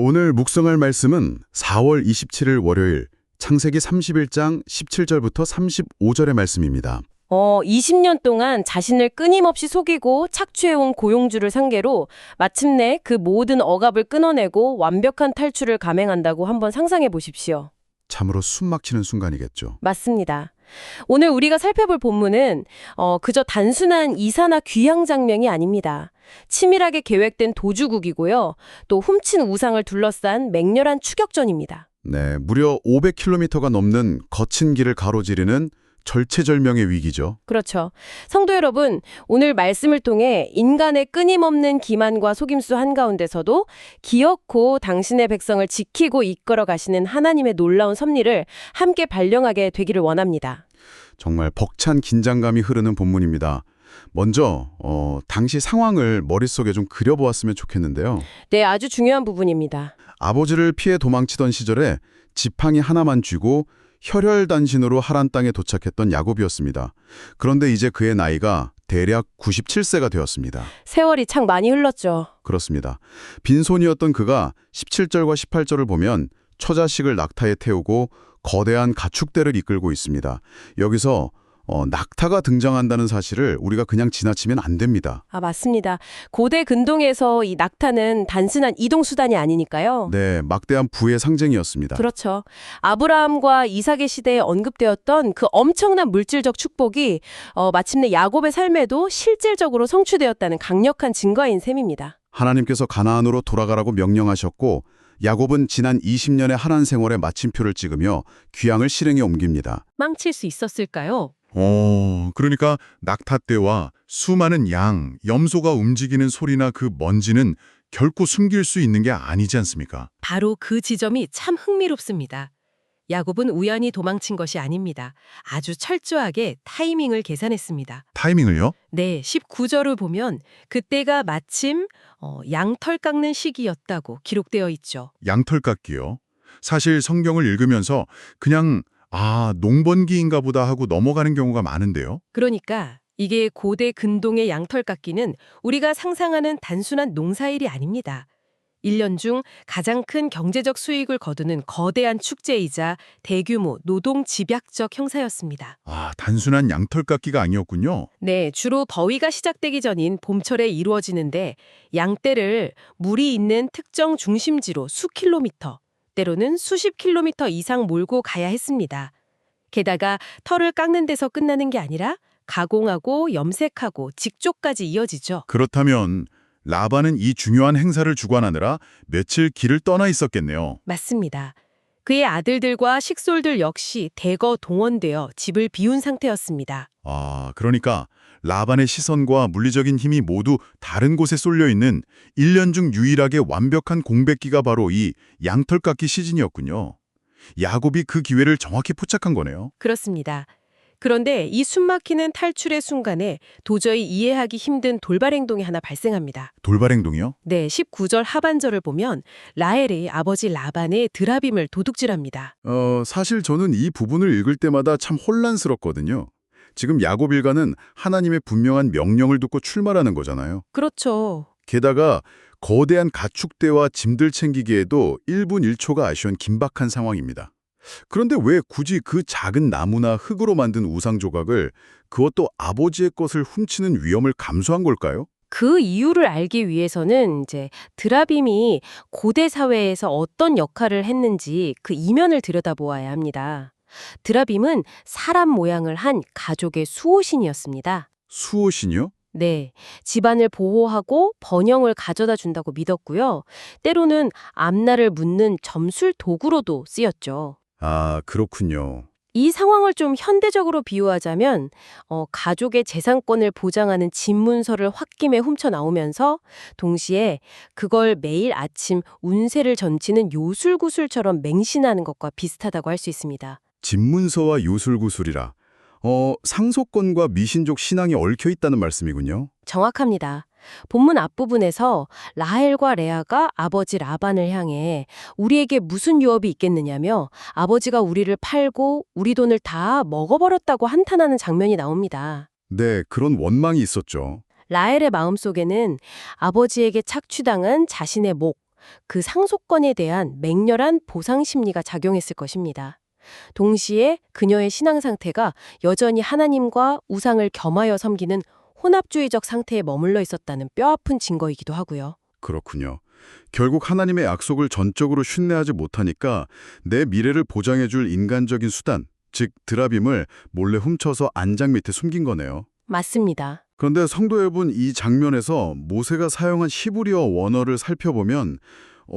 오늘 묵상할 말씀은 4월 27일 월요일 창세기 31장 17절부터 35절의 말씀입니다. 20년 동안 자신을 끊임없이 속이고 착취해온 고용주를 상대로 마침내 그 모든 억압을 끊어내고 완벽한 탈출을 감행한다고 한번 상상해 보십시오. 참으로 숨막히는 순간이겠죠. 맞습니다. 오늘 우리가 살펴볼 본문은 그저 단순한 이사나 귀향 장면이 아닙니다. 치밀하게 계획된 도주국이고요. 또 훔친 우상을 둘러싼 맹렬한 추격전입니다. 네, 무려 500km가 넘는 거친 길을 가로지르는 절체절명의 위기죠. 그렇죠. 성도 여러분, 오늘 말씀을 통해 인간의 끊임없는 기만과 속임수 한가운데서도 기어코 당신의 백성을 지키고 이끌어 가시는 하나님의 놀라운 섭리를 함께 발견하게 되기를 원합니다. 정말 벅찬 긴장감이 흐르는 본문입니다. 먼저 당시 상황을 머릿속에 좀 그려보았으면 좋겠는데요. 네, 아주 중요한 부분입니다. 아버지를 피해 도망치던 시절에 지팡이 하나만 쥐고 혈혈단신으로 하란 땅에 도착했던 야곱이었습니다. 그런데 이제 그의 나이가 대략 97세가 되었습니다. 세월이 참 많이 흘렀죠. 그렇습니다. 빈손이었던 그가 17절과 18절을 보면 처자식을 낙타에 태우고 거대한 가축대를 이끌고 있습니다. 여기서 낙타가 등장한다는 사실을 우리가 그냥 지나치면 안 됩니다. 맞습니다. 고대 근동에서 이 낙타는 단순한 이동수단이 아니니까요. 네, 막대한 부의 상징이었습니다. 그렇죠. 아브라함과 이삭의 시대에 언급되었던 그 엄청난 물질적 축복이 마침내 야곱의 삶에도 실질적으로 성취되었다는 강력한 증거인 셈입니다. 하나님께서 가나안으로 돌아가라고 명령하셨고 야곱은 지난 20년의 하란 생활에 마침표를 찍으며 귀향을 실행에 옮깁니다. 망칠 수 있었을까요? 그러니까 낙타떼와 수많은 양, 염소가 움직이는 소리나 그 먼지는 결코 숨길 수 있는 게 아니지 않습니까? 바로 그 지점이 참 흥미롭습니다. 야곱은 우연히 도망친 것이 아닙니다. 아주 철저하게 타이밍을 계산했습니다. 타이밍을요? 네, 19절을 보면 그때가 마침 양털 깎는 시기였다고 기록되어 있죠. 양털 깎기요. 사실 성경을 읽으면서 그냥 농번기인가 보다 하고 넘어가는 경우가 많은데요. 그러니까 이게 고대 근동의 양털 깎기는 우리가 상상하는 단순한 농사일이 아닙니다. 1년 중 가장 큰 경제적 수익을 거두는 거대한 축제이자 대규모 노동 집약적 행사였습니다. 단순한 양털 깎기가 아니었군요. 네, 주로 더위가 시작되기 전인 봄철에 이루어지는데 양떼를 물이 있는 특정 중심지로 수킬로미터, 때로는 수십 킬로미터 이상 몰고 가야 했습니다. 게다가 털을 깎는 데서 끝나는 게 아니라 가공하고 염색하고 직조까지 이어지죠. 그렇다면 라반은 이 중요한 행사를 주관하느라 며칠 길을 떠나 있었겠네요. 맞습니다. 그의 아들들과 식솔들 역시 대거 동원되어 집을 비운 상태였습니다. 그러니까 라반의 시선과 물리적인 힘이 모두 다른 곳에 쏠려 있는 1년 중 유일하게 완벽한 공백기가 바로 이 양털 깎기 시즌이었군요. 야곱이 그 기회를 정확히 포착한 거네요. 그렇습니다. 그런데 이 숨막히는 탈출의 순간에 도저히 이해하기 힘든 돌발 행동이 하나 발생합니다. 돌발 행동이요? 네, 19절 하반절을 보면 라헬이 아버지 라반의 드라빔을 도둑질합니다. 사실 저는 이 부분을 읽을 때마다 참 혼란스럽거든요. 지금 야곱 일가는 하나님의 분명한 명령을 듣고 출발하는 거잖아요. 그렇죠. 게다가 거대한 가축대와 짐들 챙기기에도 1분 1초가 아쉬운 긴박한 상황입니다. 그런데 왜 굳이 그 작은 나무나 흙으로 만든 우상 조각을 그것도 아버지의 것을 훔치는 위험을 감수한 걸까요? 그 이유를 알기 위해서는 이제 드라빔이 고대 사회에서 어떤 역할을 했는지 그 이면을 들여다보아야 합니다. 드라빔은 사람 모양을 한 가족의 수호신이었습니다. 수호신이요? 네, 집안을 보호하고 번영을 가져다 준다고 믿었고요. 때로는 앞날을 묻는 점술 도구로도 쓰였죠. 그렇군요. 이 상황을 좀 현대적으로 비유하자면 가족의 재산권을 보장하는 집문서를 홧김에 훔쳐 나오면서 동시에 그걸 매일 아침 운세를 전치는 요술구슬처럼 맹신하는 것과 비슷하다고 할 수 있습니다. 집문서와 요술구술이라. 상속권과 미신족 신앙이 얽혀 있다는 말씀이군요. 정확합니다. 본문 앞부분에서 라헬과 레아가 아버지 라반을 향해 우리에게 무슨 유업이 있겠느냐며 아버지가 우리를 팔고 우리 돈을 다 먹어버렸다고 한탄하는 장면이 나옵니다. 네, 그런 원망이 있었죠. 라헬의 마음속에는 아버지에게 착취당한 자신의 목, 그 상속권에 대한 맹렬한 보상 심리가 작용했을 것입니다. 동시에 그녀의 신앙 상태가 여전히 하나님과 우상을 겸하여 섬기는 혼합주의적 상태에 머물러 있었다는 뼈아픈 증거이기도 하고요. 그렇군요. 결국 하나님의 약속을 전적으로 신뢰하지 못하니까 내 미래를 보장해줄 인간적인 수단, 즉 드라빔을 몰래 훔쳐서 안장 밑에 숨긴 거네요. 맞습니다. 그런데 성도 여러분, 이 장면에서 모세가 사용한 히브리어 원어를 살펴보면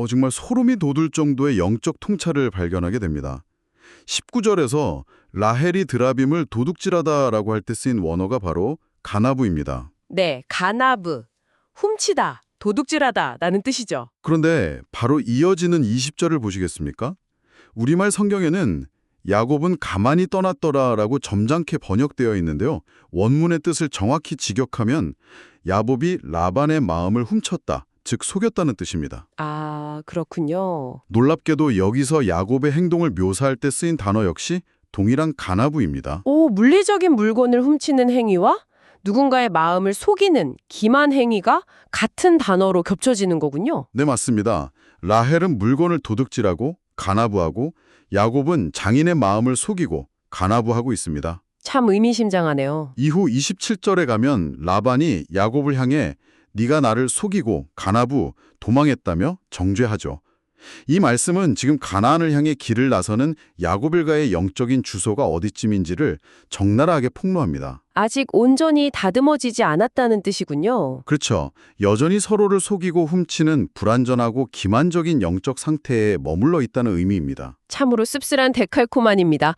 정말 소름이 돋을 정도의 영적 통찰을 발견하게 됩니다. 19절에서 라헬이 드라빔을 도둑질하다라고 할 때 쓰인 원어가 바로 가나브입니다. 네, 가나브, 훔치다, 도둑질하다라는 뜻이죠. 그런데 바로 이어지는 20절을 보시겠습니까? 우리말 성경에는 야곱은 가만히 떠났더라라고 점잖게 번역되어 있는데요. 원문의 뜻을 정확히 직역하면 야곱이 라반의 마음을 훔쳤다, 즉 속였다는 뜻입니다. 아, 그렇군요. 놀랍게도 여기서 야곱의 행동을 묘사할 때 쓰인 단어 역시 동일한 가나브입니다. 오, 물리적인 물건을 훔치는 행위와 누군가의 마음을 속이는 기만 행위가 같은 단어로 겹쳐지는 거군요. 네, 맞습니다. 라헬은 물건을 도둑질하고 가나브하고 야곱은 장인의 마음을 속이고 가나브하고 있습니다. 참 의미심장하네요. 이후 27절에 가면 라반이 야곱을 향해 네가 나를 속이고 가나브 도망했다며 정죄하죠. 이 말씀은 지금 가나안을 향해 길을 나서는 야곱 일가의 영적인 주소가 어디쯤인지를 적나라하게 폭로합니다. 아직 온전히 다듬어지지 않았다는 뜻이군요. 그렇죠. 여전히 서로를 속이고 훔치는 불완전하고 기만적인 영적 상태에 머물러 있다는 의미입니다. 참으로 씁쓸한 데칼코마니입니다.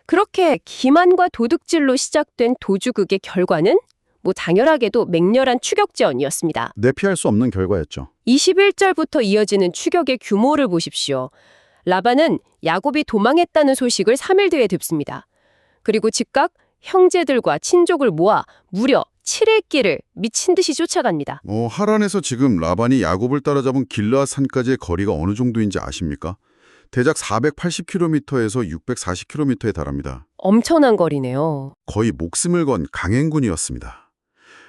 그렇게 기만과 도둑질로 시작된 도주극의 결과는 장렬하게도 맹렬한 추격전이었습니다. 내피할 수 없는 결과였죠. 21절부터 이어지는 추격의 규모를 보십시오. 라반은 야곱이 도망했다는 소식을 3일 뒤에 듣습니다. 그리고 즉각 형제들과 친족을 모아 무려 7일 길을 미친 듯이 쫓아갑니다. 하란에서 지금 라반이 야곱을 따라잡은 길르앗 산까지의 거리가 어느 정도인지 아십니까? 대략 480km에서 640km에 달합니다. 엄청난 거리네요. 거의 목숨을 건 강행군이었습니다.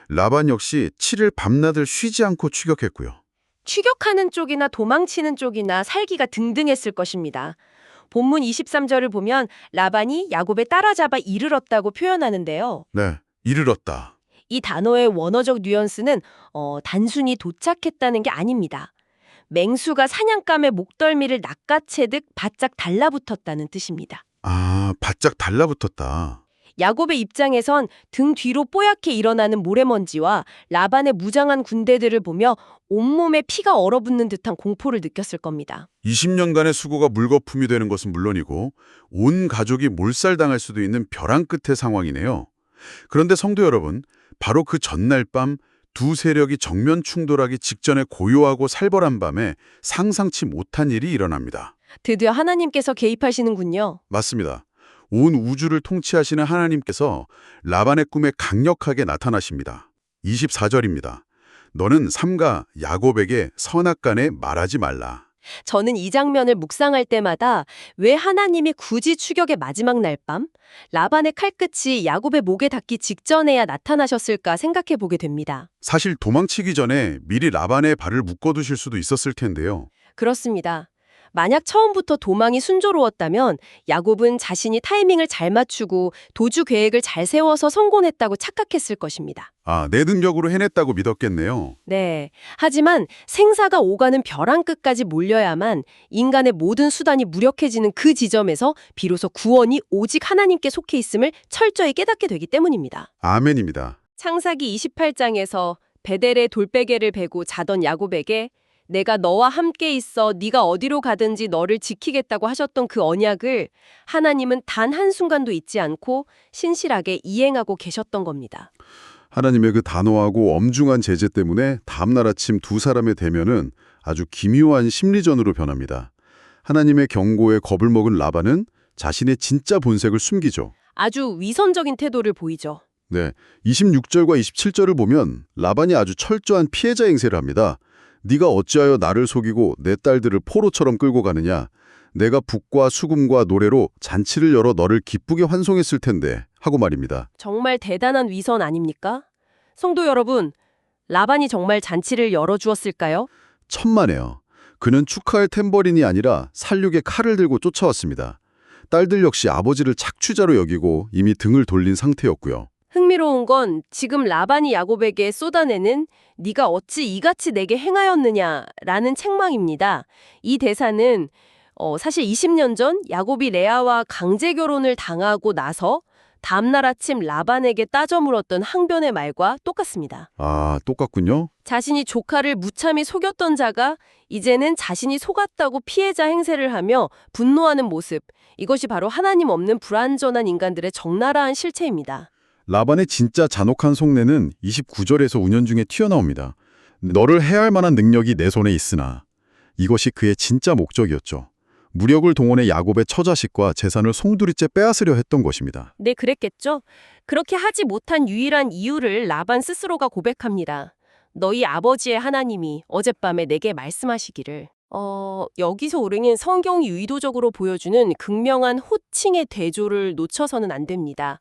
라반 역시 7일 밤낮을 쉬지 않고 추격했고요. 추격하는 쪽이나 도망치는 쪽이나 살기가 등등했을 것입니다. 본문 23절을 보면 라반이 야곱에 따라잡아 이르렀다고 표현하는데요. 네, 이르렀다. 이 단어의 원어적 뉘앙스는 단순히 도착했다는 게 아닙니다. 맹수가 사냥감의 목덜미를 낚아채듯 바짝 달라붙었다는 뜻입니다. 아, 바짝 달라붙었다. 야곱의 입장에선 등 뒤로 뽀얗게 일어나는 모래먼지와 라반의 무장한 군대들을 보며 온몸에 피가 얼어붙는 듯한 공포를 느꼈을 겁니다. 20년간의 수고가 물거품이 되는 것은 물론이고 온 가족이 몰살당할 수도 있는 벼랑 끝의 상황이네요. 그런데 성도 여러분, 바로 그 전날 밤 두 세력이 정면 충돌하기 직전에 고요하고 살벌한 밤에 상상치 못한 일이 일어납니다. 드디어 하나님께서 개입하시는군요. 맞습니다. 온 우주를 통치하시는 하나님께서 라반의 꿈에 강력하게 나타나십니다. 24절입니다. 너는 삼가 야곱에게 선악간에 말하지 말라. 저는 이 장면을 묵상할 때마다 왜 하나님이 굳이 추격의 마지막 날 밤 라반의 칼끝이 야곱의 목에 닿기 직전에야 나타나셨을까 생각해 보게 됩니다. 사실 도망치기 전에 미리 라반의 발을 묶어두실 수도 있었을 텐데요. 그렇습니다. 만약 처음부터 도망이 순조로웠다면 야곱은 자신이 타이밍을 잘 맞추고 도주 계획을 잘 세워서 성공했다고 착각했을 것입니다. 아, 내 능력으로 해냈다고 믿었겠네요. 네. 하지만 생사가 오가는 벼랑 끝까지 몰려야만 인간의 모든 수단이 무력해지는 그 지점에서 비로소 구원이 오직 하나님께 속해 있음을 철저히 깨닫게 되기 때문입니다. 아멘입니다. 창사기 28장에서 베델의 돌베개를 베고 자던 야곱에게 내가 너와 함께 있어 네가 어디로 가든지 너를 지키겠다고 하셨던 그 언약을 하나님은 단 한순간도 잊지 않고 신실하게 이행하고 계셨던 겁니다. 하나님의 그 단호하고 엄중한 제재 때문에 다음날 아침 두 사람의 대면은 아주 기묘한 심리전으로 변합니다. 하나님의 경고에 겁을 먹은 라반은 자신의 진짜 본색을 숨기죠. 아주 위선적인 태도를 보이죠. 네, 26절과 27절을 보면 라반이 아주 철저한 피해자 행세를 합니다. 네가 어찌하여 나를 속이고 내 딸들을 포로처럼 끌고 가느냐. 내가 북과 수금과 노래로 잔치를 열어 너를 기쁘게 환송했을 텐데 하고 말입니다. 정말 대단한 위선 아닙니까? 성도 여러분, 라반이 정말 잔치를 열어주었을까요? 천만에요. 그는 축하할 탬버린이 아니라 살육의 칼을 들고 쫓아왔습니다. 딸들 역시 아버지를 착취자로 여기고 이미 등을 돌린 상태였고요. 흥미로운 건 지금 라반이 야곱에게 쏟아내는 네가 어찌 이같이 내게 행하였느냐라는 책망입니다. 이 대사는 사실 20년 전 야곱이 레아와 강제 결혼을 당하고 나서 다음날 아침 라반에게 따져 물었던 항변의 말과 똑같습니다. 아, 똑같군요. 자신이 조카를 무참히 속였던 자가 이제는 자신이 속았다고 피해자 행세를 하며 분노하는 모습. 이것이 바로 하나님 없는 불완전한 인간들의 적나라한 실체입니다. 라반의 진짜 잔혹한 속내는 29절에서 운연중에 튀어나옵니다. 너를 해할 만한 능력이 내 손에 있으나 이것이 그의 진짜 목적이었죠. 무력을 동원해 야곱의 처자식과 재산을 송두리째 빼앗으려 했던 것입니다. 네, 그랬겠죠. 그렇게 하지 못한 유일한 이유를 라반 스스로가 고백합니다. 너희 아버지의 하나님이 어젯밤에 내게 말씀하시기를. 여기서 우리는 성경이 의도적으로 보여주는 극명한 호칭의 대조를 놓쳐서는 안 됩니다.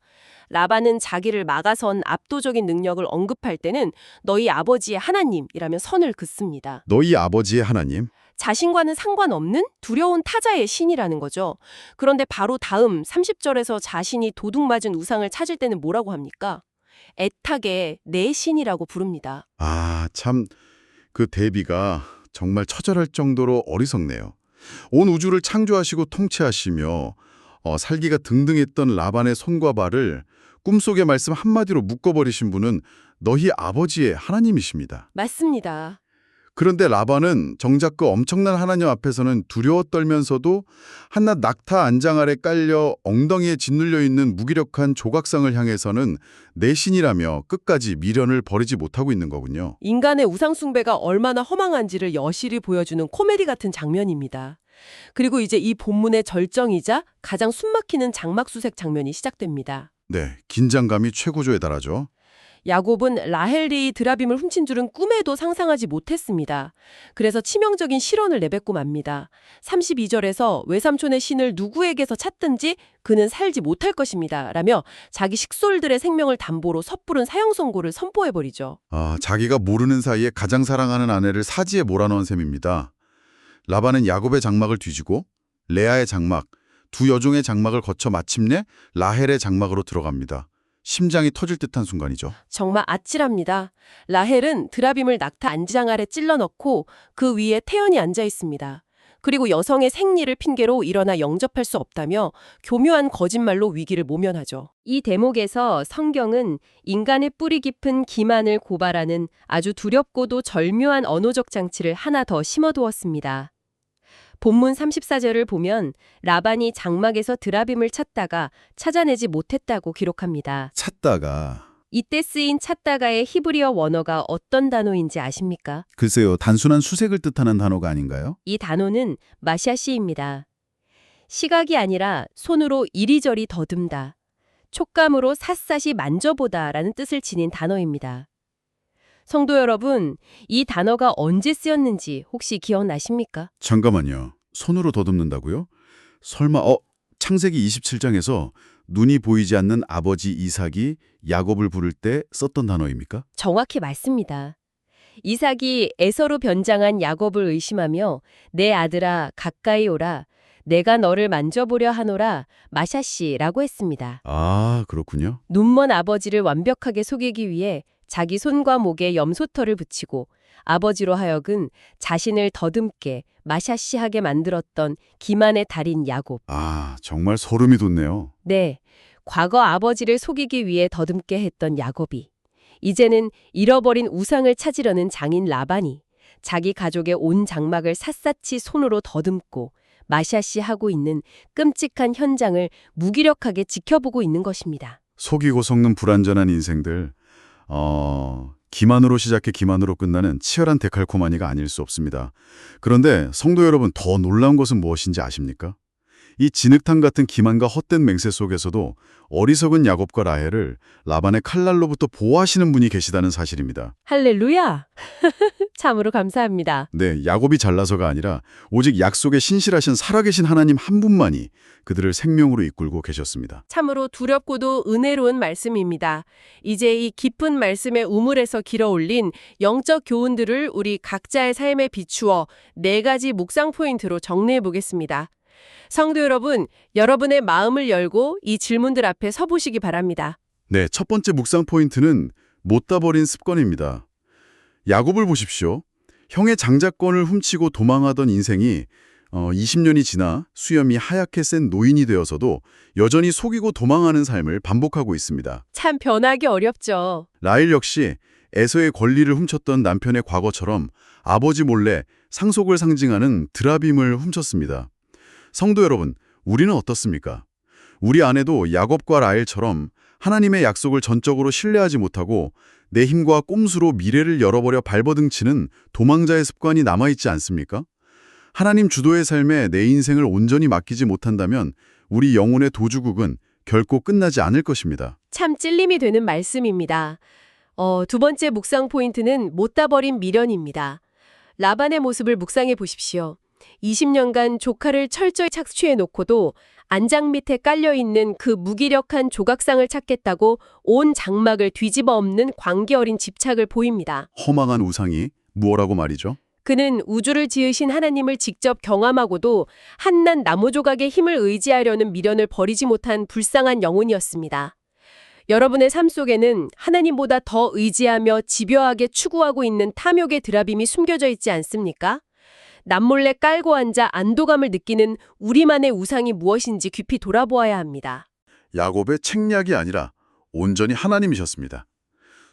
라반은 자기를 막아선 압도적인 능력을 언급할 때는 너희 아버지의 하나님이라며 선을 긋습니다. 너희 아버지의 하나님? 자신과는 상관없는 두려운 타자의 신이라는 거죠. 그런데 바로 다음 30절에서 자신이 도둑맞은 우상을 찾을 때는 뭐라고 합니까? 애타게 내 신이라고 부릅니다. 아, 참, 그 대비가 정말 처절할 정도로 어리석네요. 온 우주를 창조하시고 통치하시며 살기가 등등했던 라반의 손과 발을 꿈속의 말씀 한마디로 묶어버리신 분은 너희 아버지의 하나님이십니다. 맞습니다. 그런데 라반은 정작 그 엄청난 하나님 앞에서는 두려워 떨면서도 한낱 낙타 안장 아래 깔려 엉덩이에 짓눌려 있는 무기력한 조각상을 향해서는 내 신이라며 끝까지 미련을 버리지 못하고 있는 거군요. 인간의 우상숭배가 얼마나 허망한지를 여실히 보여주는 코미디 같은 장면입니다. 그리고 이제 이 본문의 절정이자 가장 숨막히는 장막수색 장면이 시작됩니다. 네, 긴장감이 최고조에 달하죠. 야곱은 라헬이 드라빔을 훔친 줄은 꿈에도 상상하지 못했습니다. 그래서 치명적인 실언을 내뱉고 맙니다. 32절에서 외삼촌의 신을 누구에게서 찾든지 그는 살지 못할 것입니다. 라며 자기 식솔들의 생명을 담보로 섣부른 사형 선고를 선포해버리죠. 아, 자기가 모르는 사이에 가장 사랑하는 아내를 사지에 몰아넣은 셈입니다. 라반은 야곱의 장막을 뒤지고 레아의 장막, 두 여종의 장막을 거쳐 마침내 라헬의 장막으로 들어갑니다. 심장이 터질 듯한 순간이죠. 정말 아찔합니다. 라헬은 드라빔을 낙타 안장 아래 찔러 넣고 그 위에 태연이 앉아 있습니다. 그리고 여성의 생리를 핑계로 일어나 영접할 수 없다며 교묘한 거짓말로 위기를 모면하죠. 이 대목에서 성경은 인간의 뿌리 깊은 기만을 고발하는 아주 두렵고도 절묘한 언어적 장치를 하나 더 심어두었습니다. 본문 34절을 보면 라반이 장막에서 드라빔을 찾다가 찾아내지 못했다고 기록합니다. 찾다가... 이때 쓰인 찾다가의 히브리어 원어가 어떤 단어인지 아십니까? 글쎄요, 단순한 수색을 뜻하는 단어가 아닌가요? 이 단어는 마샤시입니다. 시각이 아니라 손으로 이리저리 더듬다, 촉감으로 샅샅이 만져보다라는 뜻을 지닌 단어입니다. 성도 여러분, 이 단어가 언제 쓰였는지 혹시 기억나십니까? 잠깐만요. 손으로 더듬는다고요? 설마 창세기 27장에서 눈이 보이지 않는 아버지 이삭이 야곱을 부를 때 썼던 단어입니까? 정확히 맞습니다. 이삭이 에서로 변장한 야곱을 의심하며 내 아들아 가까이 오라, 내가 너를 만져보려 하노라 마샤시라고 했습니다. 아, 그렇군요. 눈먼 아버지를 완벽하게 속이기 위해 자기 손과 목에 염소털을 붙이고 아버지로 하여금 자신을 더듬게 마샤시하게 만들었던 기만의 달인 야곱. 아, 정말 소름이 돋네요. 네, 과거 아버지를 속이기 위해 더듬게 했던 야곱이 이제는 잃어버린 우상을 찾으려는 장인 라반이 자기 가족의 온 장막을 샅샅이 손으로 더듬고 마샤시하고 있는 끔찍한 현장을 무기력하게 지켜보고 있는 것입니다. 속이고 속는 불완전한 인생들, 기만으로 시작해 기만으로 끝나는 치열한 데칼코마니가 아닐 수 없습니다. 그런데 성도 여러분, 더 놀라운 것은 무엇인지 아십니까? 이 진흙탕 같은 기만과 헛된 맹세 속에서도 어리석은 야곱과 라헬을 라반의 칼날로부터 보호하시는 분이 계시다는 사실입니다. 할렐루야! 참으로 감사합니다. 네, 야곱이 잘나서가 아니라 오직 약속에 신실하신 살아계신 하나님 한 분만이 그들을 생명으로 이끌고 계셨습니다. 참으로 두렵고도 은혜로운 말씀입니다. 이제 이 깊은 말씀의 우물에서 길어올린 영적 교훈들을 우리 각자의 삶에 비추어 4가지 묵상 포인트로 정리해 보겠습니다. 성도 여러분, 여러분의 마음을 열고 이 질문들 앞에 서보시기 바랍니다. 네, 첫 번째 묵상 포인트는 못다 버린 습관입니다. 야곱을 보십시오. 형의 장자권을 훔치고 도망하던 인생이 20년이 지나 수염이 하얗게 센 노인이 되어서도 여전히 속이고 도망하는 삶을 반복하고 있습니다. 참 변하기 어렵죠. 라일 역시 에서의 권리를 훔쳤던 남편의 과거처럼 아버지 몰래 상속을 상징하는 드라빔을 훔쳤습니다. 성도 여러분, 우리는 어떻습니까? 우리 안에도 야곱과 라헬처럼 하나님의 약속을 전적으로 신뢰하지 못하고 내 힘과 꼼수로 미래를 열어버려 발버둥치는 도망자의 습관이 남아있지 않습니까? 하나님 주도의 삶에 내 인생을 온전히 맡기지 못한다면 우리 영혼의 도주국은 결코 끝나지 않을 것입니다. 참 찔림이 되는 말씀입니다. 두 번째 묵상 포인트는 못다 버린 미련입니다. 라반의 모습을 묵상해 보십시오. 20년간 조카를 철저히 착취해 놓고도 안장 밑에 깔려있는 그 무기력한 조각상을 찾겠다고 온 장막을 뒤집어 엎는 광기 어린 집착을 보입니다. 허망한 우상이 무엇라고 말이죠? 그는 우주를 지으신 하나님을 직접 경험하고도 한낱 나무 조각의 힘을 의지하려는 미련을 버리지 못한 불쌍한 영혼이었습니다. 여러분의 삶 속에는 하나님보다 더 의지하며 집요하게 추구하고 있는 탐욕의 드라빔이 숨겨져 있지 않습니까? 남몰래 깔고 앉아 안도감을 느끼는 우리만의 우상이 무엇인지 깊이 돌아보아야 합니다. 야곱의 책략이 아니라 온전히 하나님이셨습니다.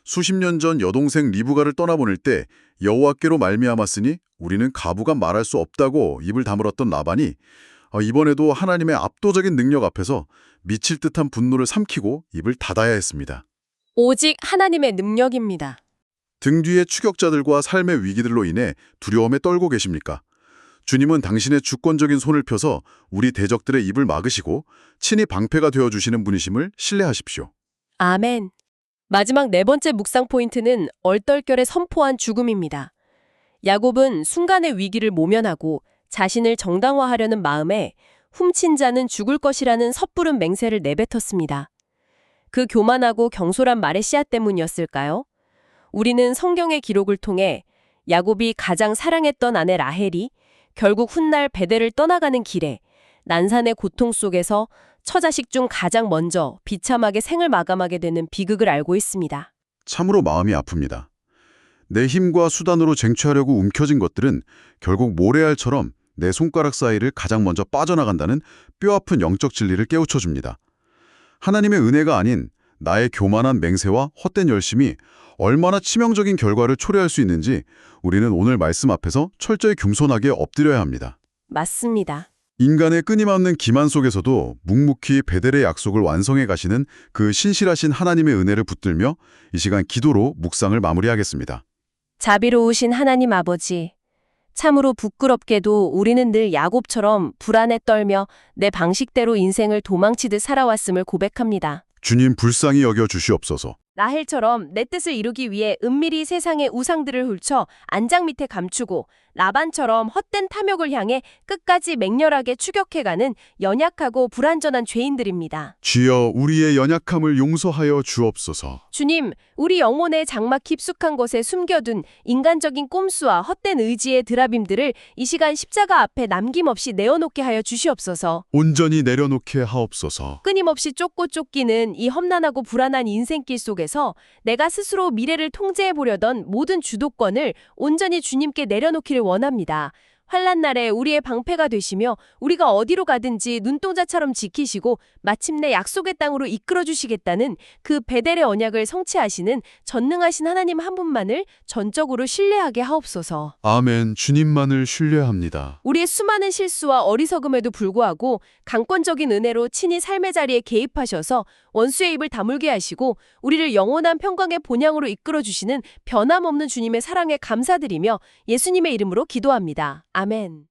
수십 년 전 여동생 리브가를 떠나보낼 때 여호와께로 말미암았으니 우리는 가부가 말할 수 없다고 입을 다물었던 라반이 이번에도 하나님의 압도적인 능력 앞에서 미칠 듯한 분노를 삼키고 입을 닫아야 했습니다. 오직 하나님의 능력입니다. 등 뒤의 추격자들과 삶의 위기들로 인해 두려움에 떨고 계십니까? 주님은 당신의 주권적인 손을 펴서 우리 대적들의 입을 막으시고 친히 방패가 되어주시는 분이심을 신뢰하십시오. 아멘. 마지막 4번째 묵상 포인트는 얼떨결에 선포한 죽음입니다. 야곱은 순간의 위기를 모면하고 자신을 정당화하려는 마음에 훔친 자는 죽을 것이라는 섣부른 맹세를 내뱉었습니다. 그 교만하고 경솔한 말의 씨앗 때문이었을까요? 우리는 성경의 기록을 통해 야곱이 가장 사랑했던 아내 라헬이 결국 훗날 베델을 떠나가는 길에 난산의 고통 속에서 처자식 중 가장 먼저 비참하게 생을 마감하게 되는 비극을 알고 있습니다. 참으로 마음이 아픕니다. 내 힘과 수단으로 쟁취하려고 움켜쥔 것들은 결국 모래알처럼 내 손가락 사이를 가장 먼저 빠져나간다는 뼈아픈 영적 진리를 깨우쳐줍니다. 하나님의 은혜가 아닌 나의 교만한 맹세와 헛된 열심이 얼마나 치명적인 결과를 초래할 수 있는지 우리는 오늘 말씀 앞에서 철저히 겸손하게 엎드려야 합니다. 맞습니다. 인간의 끊임없는 기만 속에서도 묵묵히 베델의 약속을 완성해 가시는 그 신실하신 하나님의 은혜를 붙들며 이 시간 기도로 묵상을 마무리하겠습니다. 자비로우신 하나님 아버지, 참으로 부끄럽게도 우리는 늘 야곱처럼 불안에 떨며 내 방식대로 인생을 도망치듯 살아왔음을 고백합니다. 주님 불쌍히 여겨 주시옵소서. 라헬처럼 내 뜻을 이루기 위해 은밀히 세상의 우상들을 훑쳐 안장 밑에 감추고 라반처럼 헛된 탐욕을 향해 끝까지 맹렬하게 추격해가는 연약하고 불완전한 죄인들입니다. 주여 우리의 연약함을 용서하여 주옵소서. 주님, 우리 영혼의 장막 깊숙한 곳에 숨겨둔 인간적인 꼼수와 헛된 의지의 드라빔들을 이 시간 십자가 앞에 남김없이 내어놓게 하여 주시옵소서. 온전히 내려놓게 하옵소서. 끊임없이 쫓고 쫓기는 이 험난하고 불안한 인생길 속에서 내가 스스로 미래를 통제해 보려던 모든 주도권을 온전히 주님께 내려놓기를 원합니다. 환난 날에 우리의 방패가 되시며 우리가 어디로 가든지 눈동자처럼 지키시고 마침내 약속의 땅으로 이끌어 주시겠다는 그 베델의 언약을 성취하시는 전능하신 하나님 한 분만을 전적으로 신뢰하게 하옵소서. 아멘. 주님만을 신뢰합니다. 우리의 수많은 실수와 어리석음에도 불구하고 강권적인 은혜로 친히 삶의 자리에 개입하셔서 원수의 입을 다물게 하시고 우리를 영원한 평강의 본향으로 이끌어 주시는 변함없는 주님의 사랑에 감사드리며 예수님의 이름으로 기도합니다. 아멘.